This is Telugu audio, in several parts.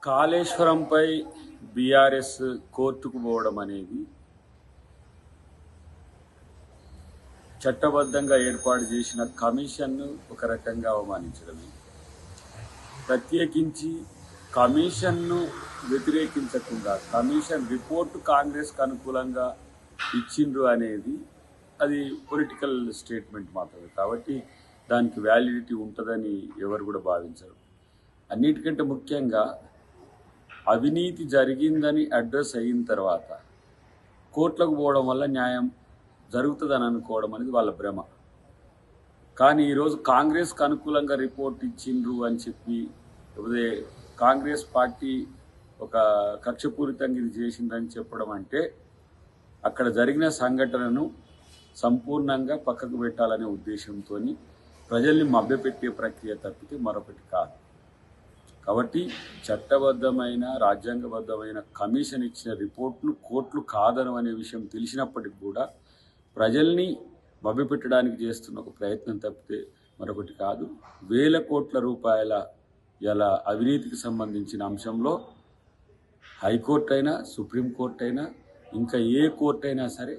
కాళేశ్వరంపై బీఆర్ఎస్ కోర్టుకు పోవడం అనేది చట్టబద్ధంగా ఏర్పాటు చేసిన కమిషన్ను ఒక రకంగా అవమానించడమే. ప్రత్యేకించి కమిషన్ను వ్యతిరేకించకుండా కమిషన్ రిపోర్టు కాంగ్రెస్కు అనుకూలంగా ఇచ్చిండ్రు అనేది అది పొలిటికల్ స్టేట్మెంట్ మాత్రమే. కాబట్టి దానికి వ్యాలిడిటీ ఉంటుందని ఎవరు కూడా భావించరు. అన్నిటికంటే ముఖ్యంగా అవినీతి జరిగిందని అడ్రస్ అయిన తర్వాత కోర్టులకు పోవడం వల్ల న్యాయం జరుగుతుందని అనుకోవడం అనేది వాళ్ళ భ్రమ. కానీ ఈరోజు కాంగ్రెస్కు అనుకూలంగా రిపోర్ట్ ఇచ్చిండ్రు అని చెప్పి, లేకపోతే కాంగ్రెస్ పార్టీ ఒక కక్షపూరితంగా ఇది చేసిందని చెప్పడం అంటే అక్కడ జరిగిన సంఘటనను సంపూర్ణంగా పక్కకు పెట్టాలనే ఉద్దేశంతో ప్రజల్ని మభ్యపెట్టే ప్రక్రియ తప్పితే మరొకటి కాదు. కాబట్టి చట్టబద్ధమైన రాజ్యాంగబద్ధమైన కమిషన్ ఇచ్చిన రిపోర్టును కోర్టులు కాదనం అనే విషయం తెలిసినప్పటికీ కూడా ప్రజల్ని మభ్యపెట్టడానికి చేస్తున్న ఒక ప్రయత్నం తప్పితే మరొకటి కాదు. వేల కోట్ల రూపాయల ఇలా అవినీతికి సంబంధించిన అంశంలో హైకోర్టు అయినా సుప్రీంకోర్టు అయినా ఇంకా ఏ కోర్టు అయినా సరే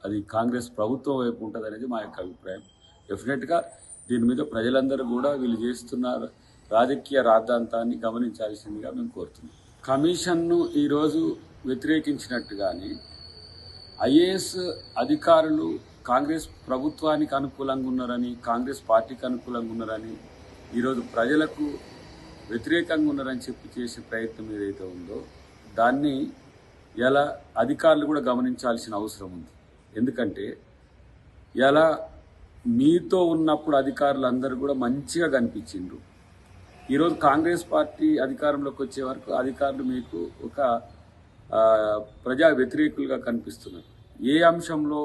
అది కాంగ్రెస్ ప్రభుత్వం వైపు ఉంటుంది అనేది మా యొక్క అభిప్రాయం. డెఫినెట్గా దీని మీద ప్రజలందరూ కూడా వీళ్ళు చేస్తున్న రాజకీయ రాద్ధాంతాన్ని గమనించాల్సిందిగా మేము కోరుతున్నాం. కమిషన్ను ఈరోజు వ్యతిరేకించినట్టుగానే ఐఏఎస్ అధికారులు కాంగ్రెస్ ప్రభుత్వానికి అనుకూలంగా ఉన్నారని, కాంగ్రెస్ పార్టీకి అనుకూలంగా ఉన్నారని, ఈరోజు ప్రజలకు వ్యతిరేకంగా ఉన్నారని చెప్పి చేసే ప్రయత్నం ఏదైతే ఉందో దాన్ని ఎలా అధికారులు కూడా గమనించాల్సిన అవసరం ఉంది. ఎందుకంటే ఎలా మీతో ఉన్నప్పుడు అధికారులు అందరూ కూడా మంచిగా కనిపించిండ్రు. ఈరోజు కాంగ్రెస్ పార్టీ అధికారంలోకి వచ్చే వరకు అధికారులు మీకు ఒక ప్రజా వ్యతిరేకులుగా కనిపిస్తున్నారు. ఏ అంశంలో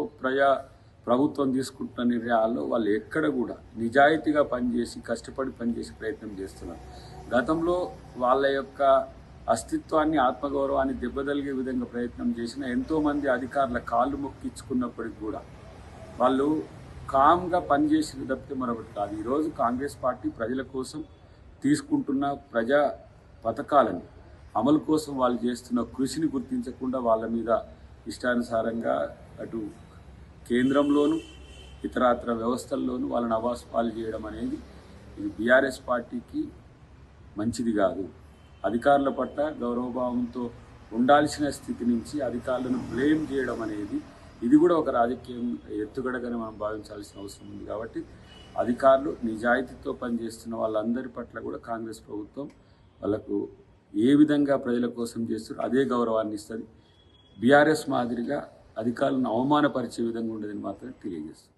ప్రభుత్వం తీసుకుంటున్న నిర్ణయాల్లో వాళ్ళు ఎక్కడ కూడా నిజాయితీగా పనిచేసి కష్టపడి పనిచేసి ప్రయత్నం చేస్తున్నారు. గతంలో వాళ్ళ యొక్క అస్తిత్వాన్ని ఆత్మగౌరవాన్ని దెబ్బతలిగే విధంగా ప్రయత్నం చేసిన ఎంతోమంది అధికారుల కాళ్ళు మొక్కించుకున్నప్పటికి కూడా వాళ్ళు కామ్గా పనిచేసిన తప్పితే మరొకటి కాదు. ఈరోజు కాంగ్రెస్ పార్టీ ప్రజల కోసం తీసుకుంటున్న ప్రజా పథకాలను అమలు కోసం వాళ్ళు చేస్తున్న కృషిని గుర్తించకుండా వాళ్ళ మీద ఇష్టానుసారంగా అటు కేంద్రంలోనూ ఇతరాతర వ్యవస్థల్లోనూ వాళ్ళని అవాసుపాలు చేయడం అనేది ఇది బీఆర్ఎస్ పార్టీకి మంచిది కాదు. అధికారుల పట్ల గౌరవభావంతో ఉండాల్సిన స్థితి నుంచి అధికారులను బ్లేమ్ చేయడం అనేది ఇది కూడా ఒక రాజకీయం ఎత్తుగడగానే మనం భావించాల్సిన అవసరం ఉంది. కాబట్టి అధికారులు నిజాయితీతో పనిచేస్తున్న వాళ్ళందరి పట్ల కూడా కాంగ్రెస్ ప్రభుత్వం వాళ్ళకు ఏ విధంగా ప్రజల కోసం చేస్తారో అదే గౌరవాన్ని ఇస్తుంది. బీఆర్ఎస్ మాదిరిగా అధికారులను అవమానపరిచే విధంగా ఉండదని మాత్రం తెలియజేస్తుంది.